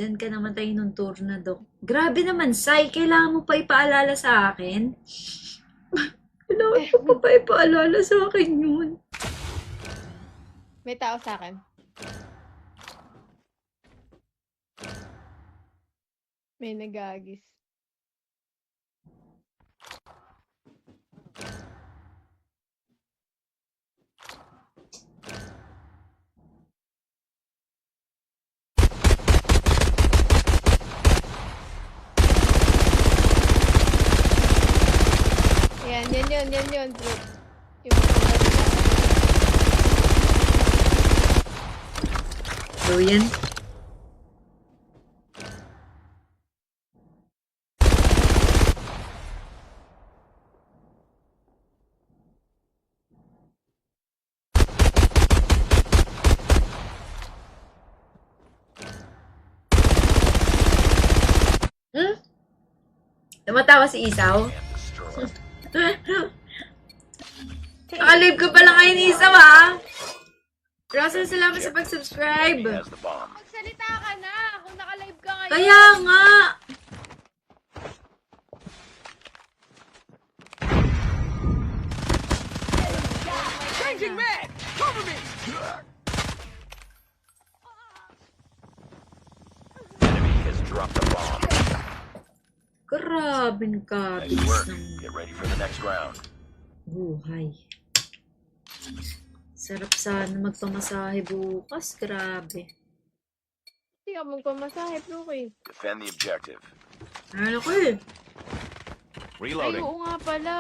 Diyan ka namatay nung tornado. Grabe naman, Sai. Kailangan mo pa ipaalala sa akin? Kailangan mo pa ipaalala sa akin yun. May tao sa akin. May nagagis. Yan yun, bro. So, yan. Tumatawa si Isaw? Nakalive ka pala ngayon, Isaw, ha? Russell, salamat sa pag-subscribe. Magsalita ka na kung naka-live ka ngayon. Kaya nga. Changing man! Cover me! Enemy has dropped a bomb. Grabing ka. Nice work. Get ready for the next round. Buhay. Sarap sana magpamasahe bukas. Grabe. Hindi ka magpamasahe, bro, eh. Defend the objective. Ano ko eh. Ay, Reloading. oo nga pala.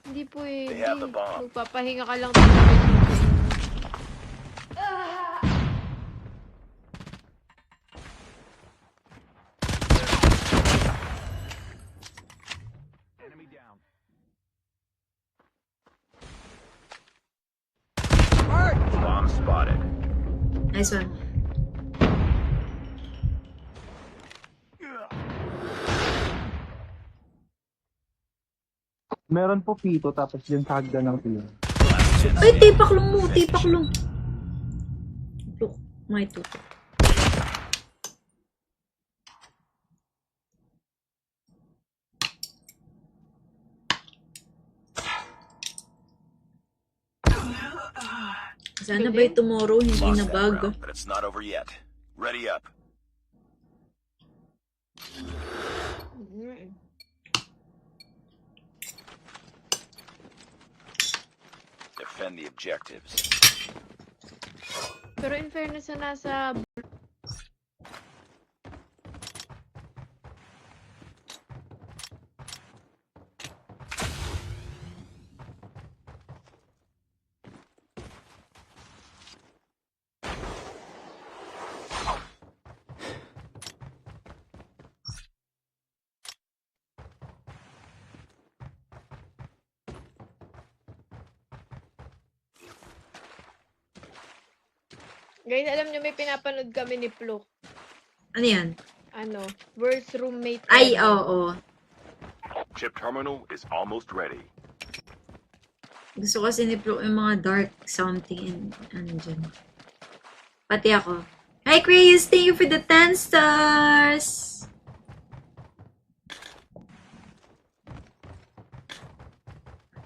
Hindi pwede. They have the bomb. Magpapahinga ka lang talaga dito. Enemy down. Bomb spotted. Nice one. Meron po pito tapos yung hagdan ng pito. Ay, tipaklong mo. Tipaklong. Look, may tuto. Sana ba'y tomorrow hindi Lost na that bug? round, but it's not over yet. Ready up. Defend the objectives. Pero in fairness na nasa... Guys, alam nyo, may pinapanood kami ni Flo. Ano yan? Ano? Worst roommate. Ay, ever. oo. Chip terminal is almost ready. Gusto kasi ni Flo yung mga dark something and ano dyan. Pati ako. Hi, Chris! Thank you for the 10 stars!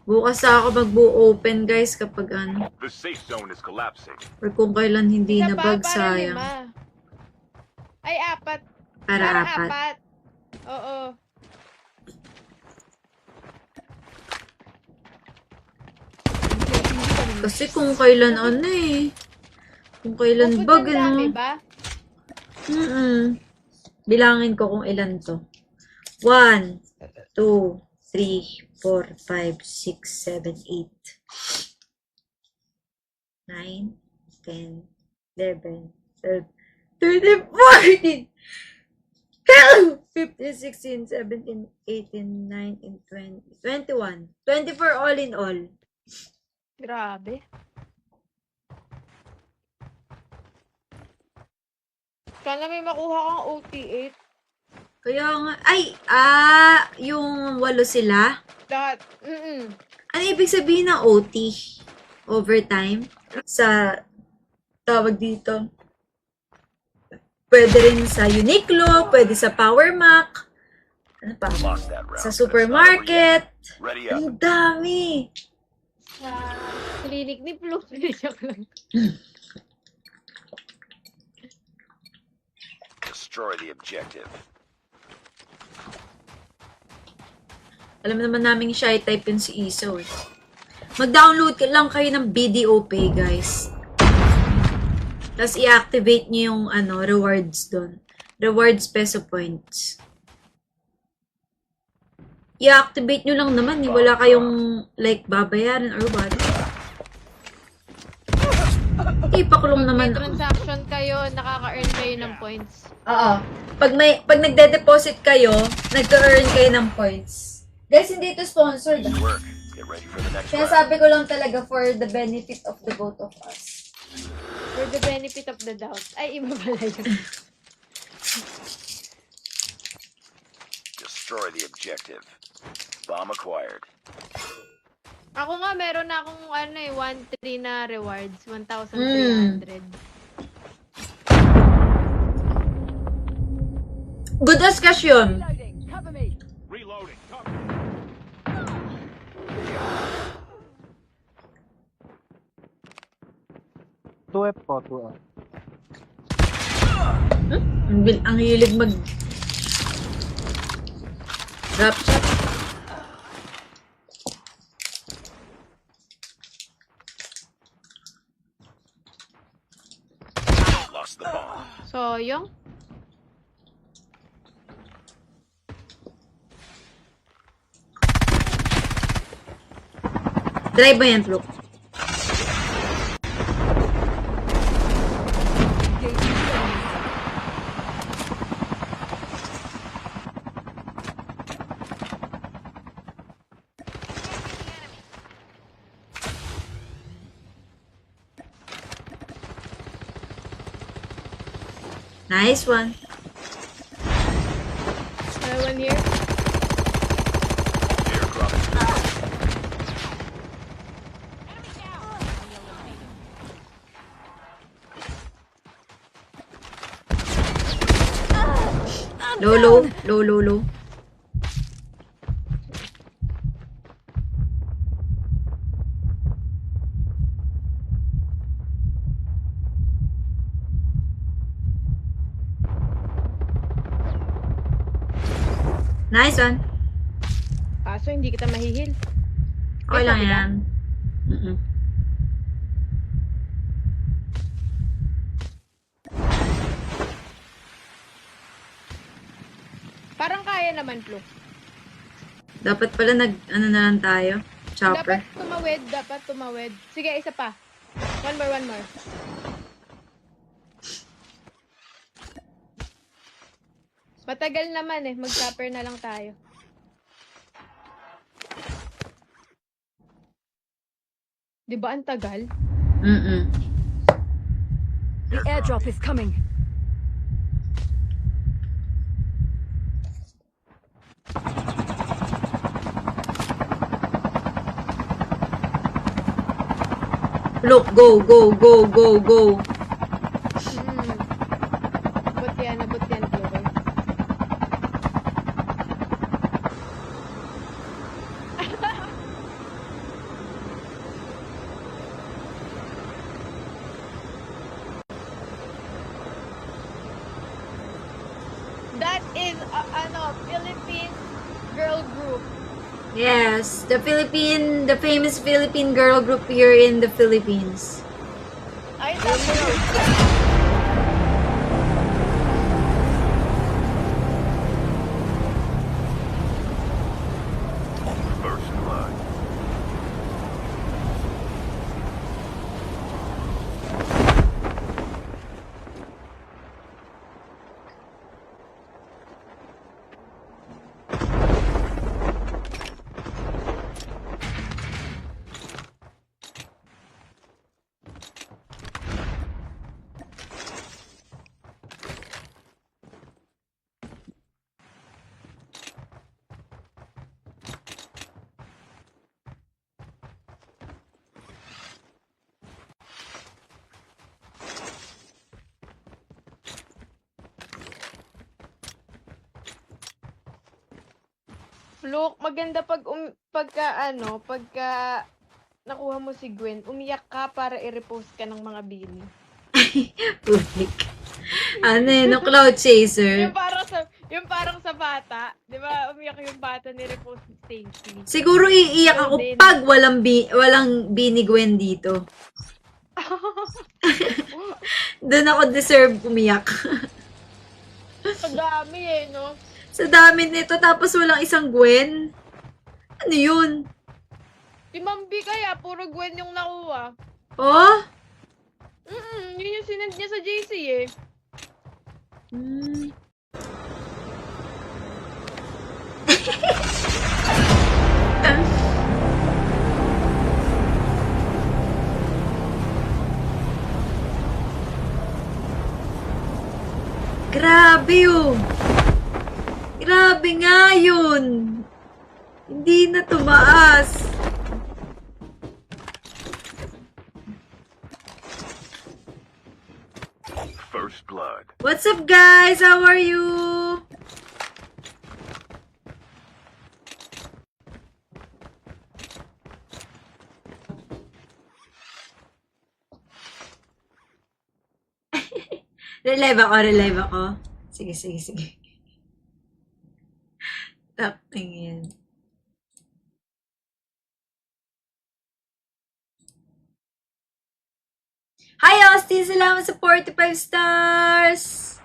Bukas ako mag-open guys kapag ano. The safe zone is collapsing. Or kung kailan hindi Isa na pa, bug, para sayang. 5. Ay, 4. Para apat. Oo. Kasi kung kailan ano eh. Kung kailan bug, Ang dami ano. ba? Bilangin ko kung ilan to. 1, 2, 3, 4, 5, 6, 7, 8. 9, 10, 11, 12, 13, 14, 15, 16, 17, 18, 19, 20, 21, 24 all in all. Grabe. Sana may makuha kang OT8. Kaya nga, ay, yung 8 sila. Lahat. Ano ibig sabihin ng OT? Overtime? Sa tawag dito. Pwede rin sa Uniqlo, pwede sa Power Mac. Ano pa? Lost that round. Sa but it's not over yet. supermarket. Ready up. Ang dami. Sa clinic ni Flo. Joke lang. Destroy the objective. Alam naman namin shy type yun si Iso eh. Mag-download lang kayo ng BDO Pay, guys. Tapos i-activate nyo yung rewards doon. Rewards peso points. I-activate nyo lang naman. Wala kayong like babayaran or what. Ipakulong May naman. transaction kayo, nakaka-earn kayo ng points. Oo. Pag nagde-deposit kayo, nagka-earn kayo ng points. Guys, hindi ito sponsored. Good work. Get ready for the next Kaya round. sabi ko lang talaga for the benefit of the both of us. For the benefit of the doubt. Ay, iba pala yun. Destroy the objective. Bomb acquired. Ako nga, meron na akong 1,300 na rewards. 1,300. Good as cash yun. Reloading. Cover me. Reloading. Two F po, 2F. Ang hilig mag drop shot. Lost the bomb. So, yung Drive mo yan, Flo. Nice one. one here. Airdrop is coming. Low. Nice one. Kaso hindi kita mahihil. Okay lang kabila? yan. Mm-mm. Parang kaya naman, Flo. Dapat pala na lang tayo. Chopper. Dapat tumawid. Sige, isa pa. One more. Matagal naman eh. Mag-chopper na lang tayo. Di ba ang tagal? Mm-mm. The airdrop is coming. Look, go. Abot yan, Flo. That is Philippine girl group. Yes, the famous Philippine girl group here in the Philippines. Ay, tapos. First blood. Fluke, maganda pagka nakuha mo si Gwen, umiyak ka para i-repost ka ng mga bini. Public. Ano eh, no cloud chaser. Yung parang sa bata, 'di ba? Umiyak yung bata ni repost ni Stacy. Siguro iiyak Ikaw ako din. pag walang binigwen dito. Doon ako deserve umiyak. Ang dami eh, no? Sa dami nito, tapos walang isang Gwen. Ano yun? Si Mambi kaya, puro Gwen yung nakuha. Oh? Yun yung sinend niya sa JC eh. Hmm. Grabe oh. Grabe nga yun. Hindi na tumaas. First blood. What's up guys? How are you? Relive ako. Sige. Taping yan. Hi Austin! Salamat sa 45 stars!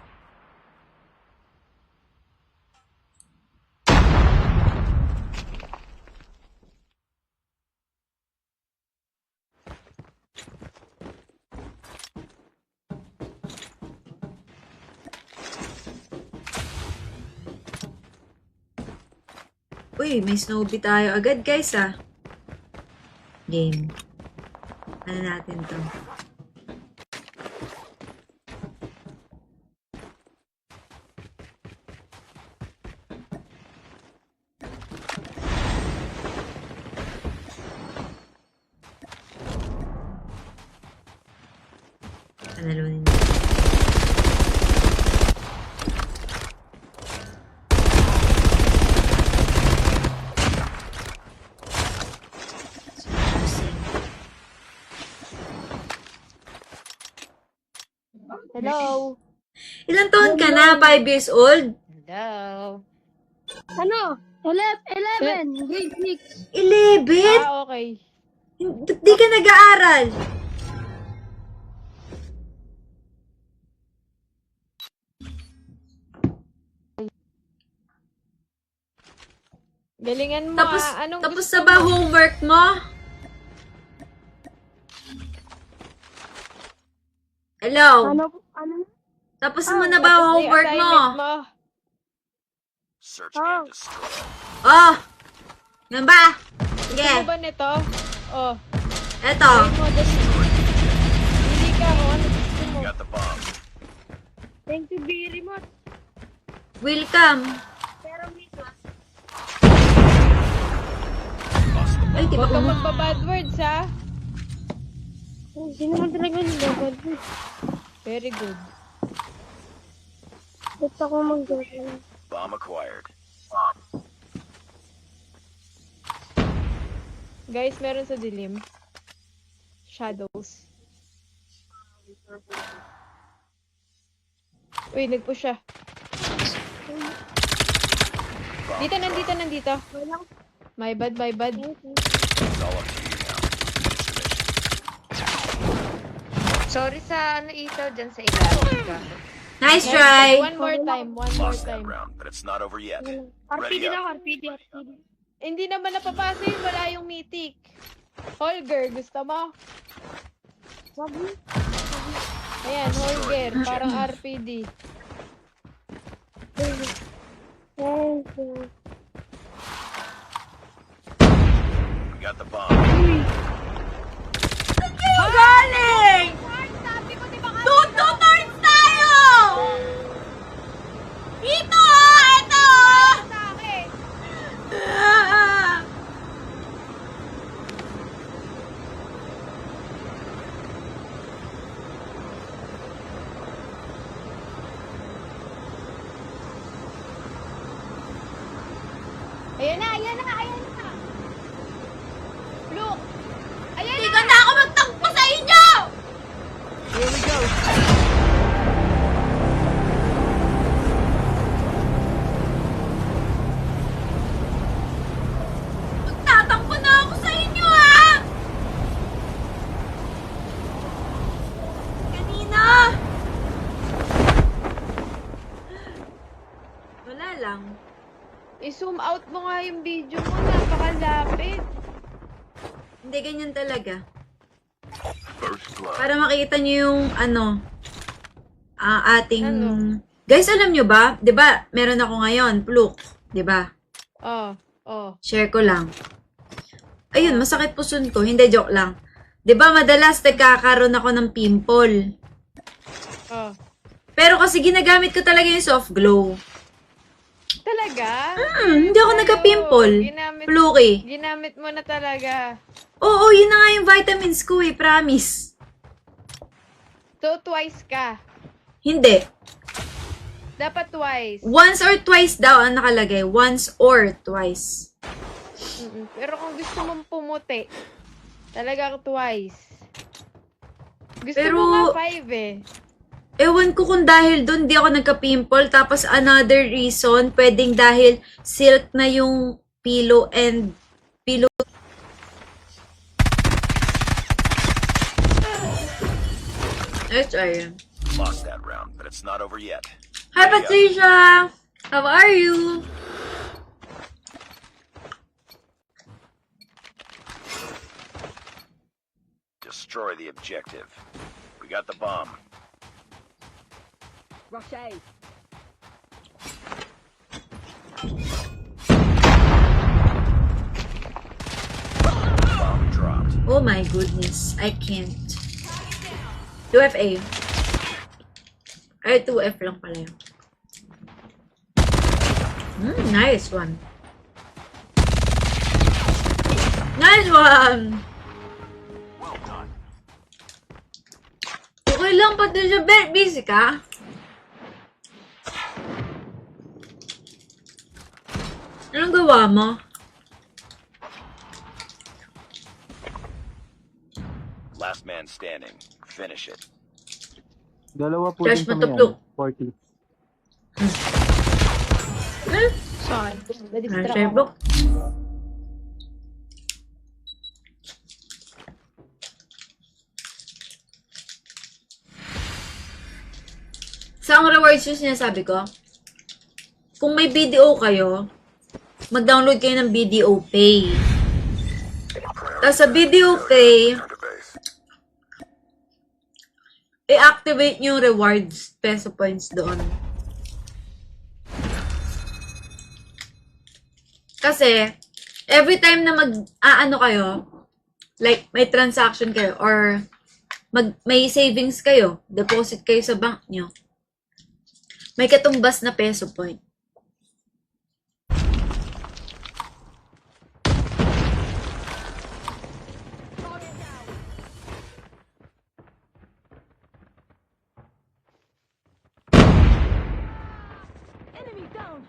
Uy, may snowbee tayo agad guys ah. Game. Ano natin to? Panalunin natin. Hello? Ilang taon ka na? 5 years old? Hello? Ano? 11, grade 6. 11? Okay. Di ka nag-aaral? Galingan mo Tapos, ah. Anong tapos gusto na ba mo? homework mo? Hello? Ano? Tapos mo na ba Tapos na yung homework mo? assignment mo? Search and destroy. Oh! Yan ba? Sige. Gusto mo ba nito? Oh. Eto. Try mo, dali. Hindi ka ako. Ano gusto mo? Got the bomb. Thank you very much. Welcome. Pero Mika, Lost the Ay, di ba Huwag kang ko magba-bad words ha. hindi naman talaga nilagod. Very good. Ba't ako mag-gagawin? bomb acquired. Guys, meron sa dilim. Shadows. Uy, nag-push siya. Dito, nandito. My bad. It's all up to you now. Finish the mission. Sorry sa itaw dyan sa ilalim ka. Nice try. One more time. Lost that round, but it's not over yet. RPD Ready na up. ako, RPD. Hindi naman napapasa yun. Wala yung mythic. Holger, gusto mo? Wag mo. Ayan, Holger. Parang RPD. Thank you. We got the bomb. Galing! Two turns tayo! Ito! Ito! Ah! Ayan na, ayan na, ayan na. Look. Ayan Hindi na. ka na ako magtampo sa inyo! Here we go. Magtatampo na ako sa inyo, ha! Kanina! Wala lang. I-zoom out mo nga yung video mo. Napakalapit. Hindi, ganyan talaga. First blood. Para makita nyo yung, ating... Ano? Guys, alam nyo ba? 'Di ba meron ako ngayon, Pluk. 'Di ba? Oh, oh. Share ko lang. Ayun, masakit puson ko. Hindi, joke lang. 'Di ba madalas nagkakaroon ako ng pimple. Oh. Pero kasi ginagamit ko talaga yung soft glow. Talaga? Hindi ako nagka-pimple. Ginamit, Pluki. ginamit mo na talaga. Oo, yun na nga yung vitamins ko promise. So, twice ka. Hindi. Dapat twice. Once or twice daw ang nakalagay. Once or twice. Pero kung gusto mong pumuti, talaga twice. Gusto Pero- mo nga 5 eh. Ewan ko kung dahil doon di ako nagka-pimple. Tapos another reason, pwedeng dahil silk na yung pillow and pillow. Let's try. Lost that round, but it's not over yet. Hi, Ready up. Patricia! How are you? Destroy the objective. We got the bomb. Rush A. Bomb dropped. Oh my goodness, I can't. 2FA. Ay, 2F lang pala yun. Nice one. Nice one! Well done. Okay lang, Patricia. Busy ka? Anong gawa mo? Last man standing. Finish it. Dalawa po Josh, din kami matuplok. 40. Saan? Share book. Sa ang rewards yung sinasabi ko, kung may BDO kayo, mag-download kayo ng BDO Pay. Tapos sa BDO Pay, i-activate nyo yung rewards, peso points doon. Kasi, every time na mag-aano kayo, like may transaction kayo or may savings kayo, deposit kayo sa bank nyo, may katumbas na peso point. Enemy down.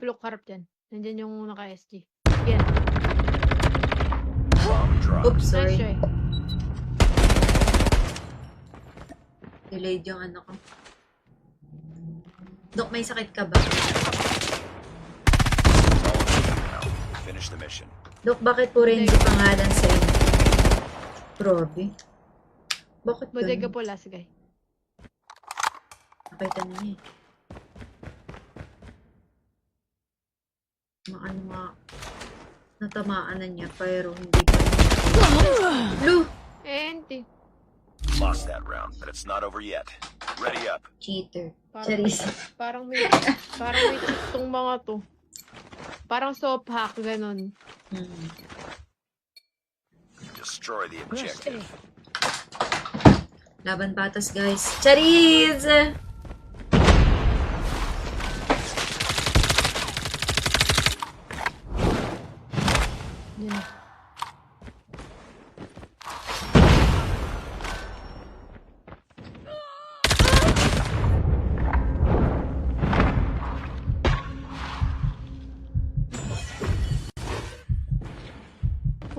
Look, harap dyan. Nandyan yung naka-SG. Yan. Bomb dropped. Oops, sorry. Nice try. Delayed yung ano ko. Dok, may sakit ka ba? Finish the mission. Dok, bakit puro hindi pangalan sa inyo? Grabe. Bakit Bodega ganun? po last guy. Nakita niya eh. Maano nga. Natamaan na niya, pero hindi pa. Lu! Hindi. Lost that round, but it's not over yet. Ready up. Cheater. Parang, Charis. parang may cheat tong mga to. Parang soft hack, ganun. Destroy the objective. Laban patas, guys. Charis! Yan.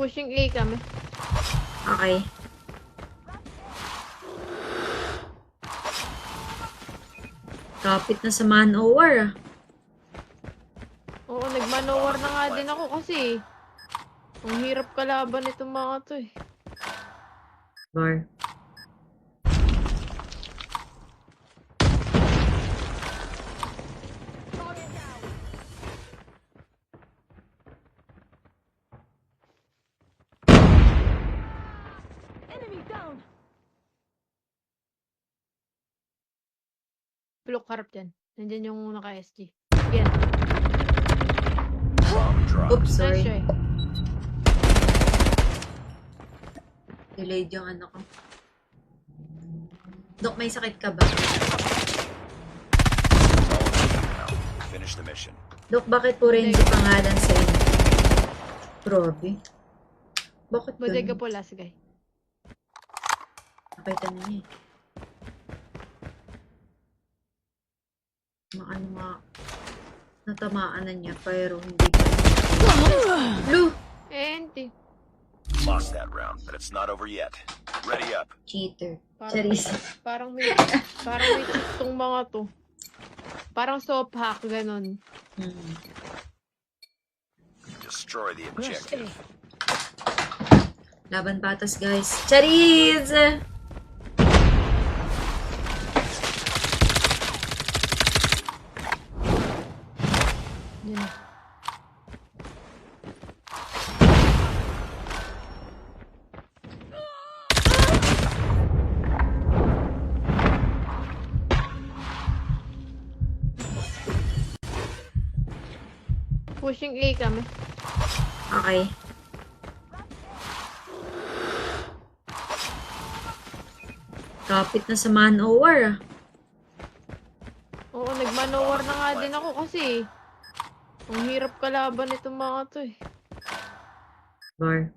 Pushing A kami. Okay. Kapit na sa man-o-war ah. Oo, nagmanowar na nga din ako kasi ang hirap kalaban itong mga to eh. Bar. Enemy down. Look, harap dyan. Nandyan yung naka-SG. Yan. Bomb drop. Oops, Nice sorry. try. Delayed yung ano ko. Dok, may sakit ka ba? Finish the mission. Dok, bakit puro hindi pangalan sa inyo? Grabe. Bakit Bodega ganun? po last guy. Nakita niya eh. Maano nga. Natamaan na niya, pero hindi pa. Lu! Hindi. Lost that round, but it's not over yet. Ready up. Cheater. Parang, Charissa. parang may cheat tong mga to. Parang soft hack, ganun. Hmm. Destroy the objective. Laban patas, guys. Charis! Yan. Pushing A kami. Okay. Kapit na sa man-o-war ah. Oo, nagmanowar na nga din ako kasi ang hirap kalaban itong mga to eh. Bar.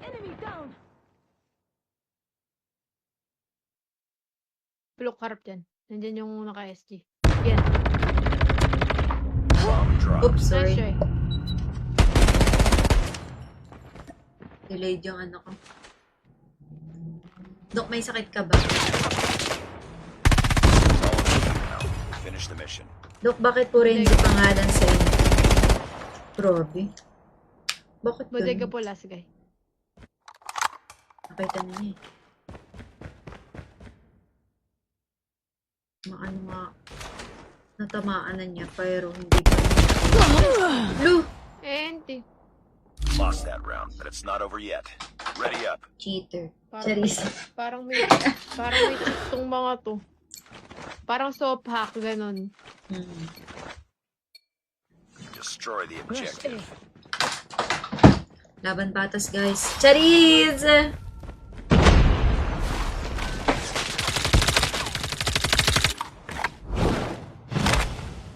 Enemy down. Look, harap dyan. Nandyan yung naka-SG. Yan. Bomb drop. Oops, Nice sorry. try. Delayed yung ano ko. Dok, may sakit ka ba? Finish the mission. Dok, bakit puro hindi pangalan sa inyo? Grabe. Bakit Bodega ganun? po last guy. Nakita niya eh. Maano nga. Natamaan na niya, pero hindi pa. Lu! Hindi. Lost that round, but it's not over yet. Ready up. Cheater. Parang, Charissa. parang may cheat tong mga to. Parang soft hack, ganun. Hmm. Destroy the objective. Laban patas, guys. Charis!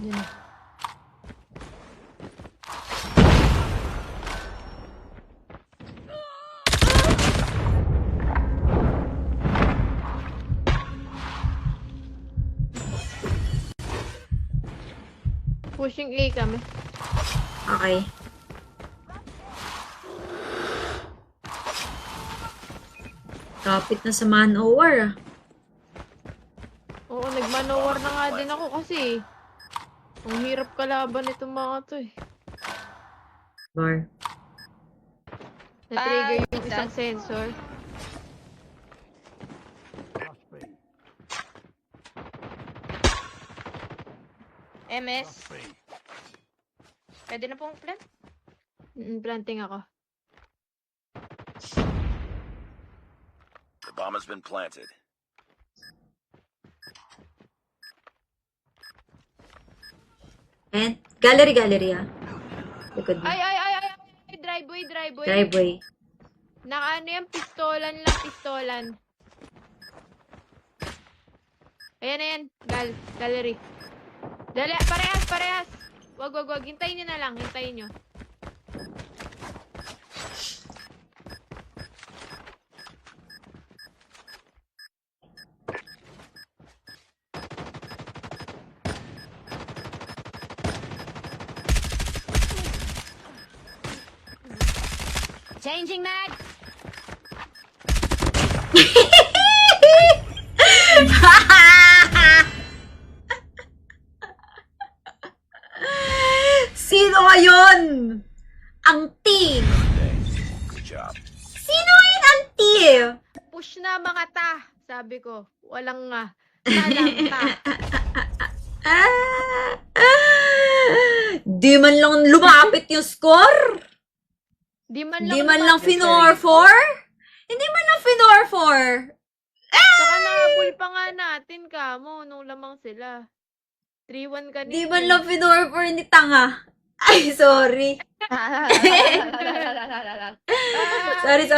Yan. Pushing A kami. Okay. Kapit na sa man-o-war ah. Oo, nagmanowar na nga din ako kasi ang hirap kalaban itong mga to eh. Bar. Na-trigger yung isang sensor. MS. Pwede na pong plant? Planting ako. The bomb has been planted. And, gallery ah. Likod mo. Ay! Driveway! Driveway. Naka ano yan? Pistolan lang, pistolan. Ayan na yan. Gallery. Dali, parehas. Wag. Hintayin nyo na lang, hintayin nyo. Changing mag. Sino ngayon? Ang T. Day. Good job. Sino ngayon ang T? Push na mga ta. Sabi ko. Walang nga. Talang ta. Di man lang lumapit yung score? Di man lang. Di man lang finor 4? Hindi man lang finor 4. Saka nahabol pa nga natin ka mo nung lamang sila. 3-1 kanina. Di man lang finor 4 ni tanga. Ay, sorry. Sorry.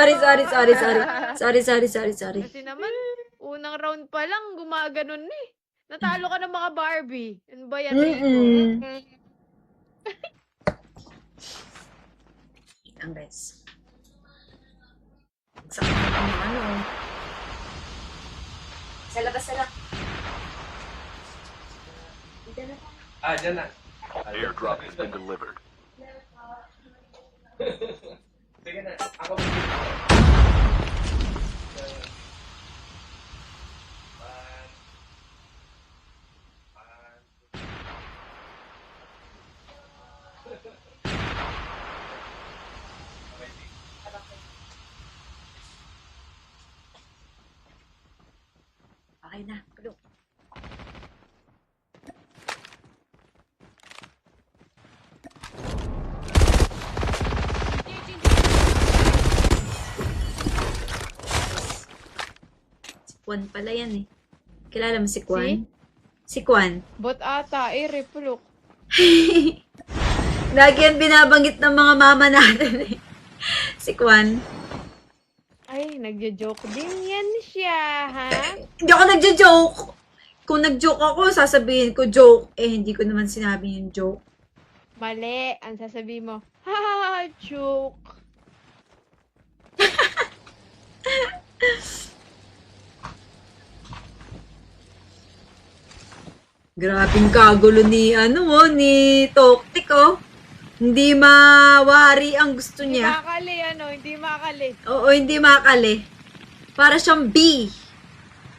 Kasi naman, unang round pa lang, gumaganon eh. Natalo ka ng mga Barbie. Ano ba yan? Mm-mm. Ang guys. Sakit na ano. Sa labas na lang. Dyan na. Airdrop has been delivered. Sige na. Ako Okay na. Kulong. Si Kwan pala yan eh. Kilala mo si Kwan? Si Kwan. Bot ata eh, repulok. Lagi yan binabanggit ng mga mama natin eh. Si Kwan. Ay, nagja-joke din yan siya, ha? Hindi ako nagja-joke. Kung nag-joke ako, sasabihin ko joke. Eh, hindi ko naman sinabi yung joke. Mali. Ang sasabihin mo, ha, joke. Grabing kagulo ni, ni Toktik, oh. Hindi mawari ang gusto Hindi niya. makakali, hindi makakali. Oo, hindi makali. Para siyang B.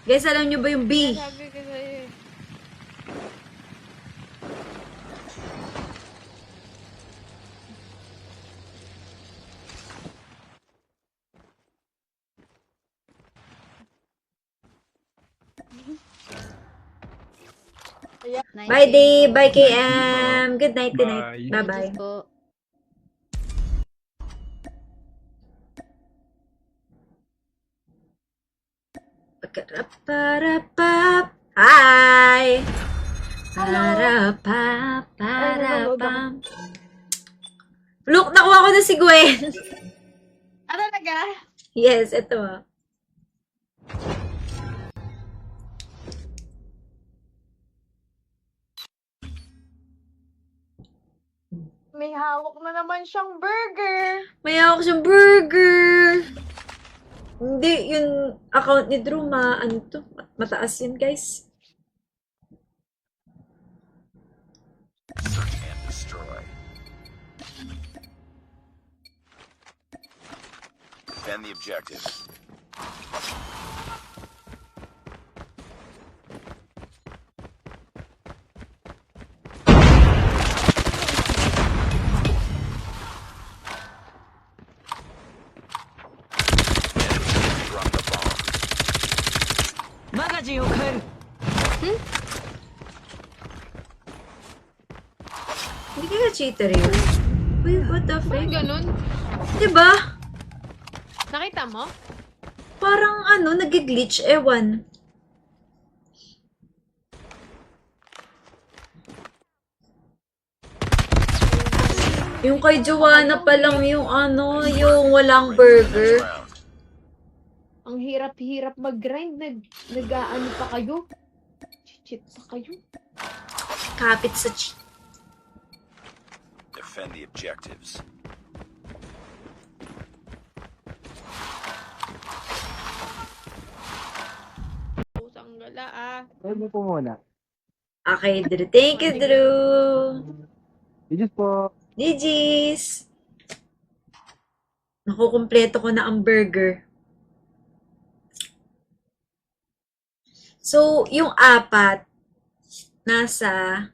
Guys, alam niyo ba yung B? Sabi ko sa'yo eh. Bye, Dave. Bye, KM. Good night, good night. Bye-bye. Po. Pagkarap-para-pap. Hi! Para-pa-para-pam. Look, nakuha ko na si Gwen. Ah, talaga? Yes, ito ah. May hawak na naman siyang burger. May hawak siyang burger. Hindi, yung account ni Drew, ano to? Mataas yun, guys. Search and destroy. Defend the objective. Drop the bomb. マガジンを変える Hindi kaya cheater yun. Uy, what the Ay, frick? ganun. Diba? Nakita mo? Parang nag-glitch, ewan. Yung kay Joanna pa lang yung yung walang burger. Next round. Ang hirap-hirap mag-grind. Nag-aano pa kayo? Cheat pa kayo? Kapit sa Defend the objectives. Pusang gala ah. Try mo po muna. Okay, Drew. Thank you, Drew. Just po. GG's. Nakukumpleto ko na ang burger. So, yung apat, nasa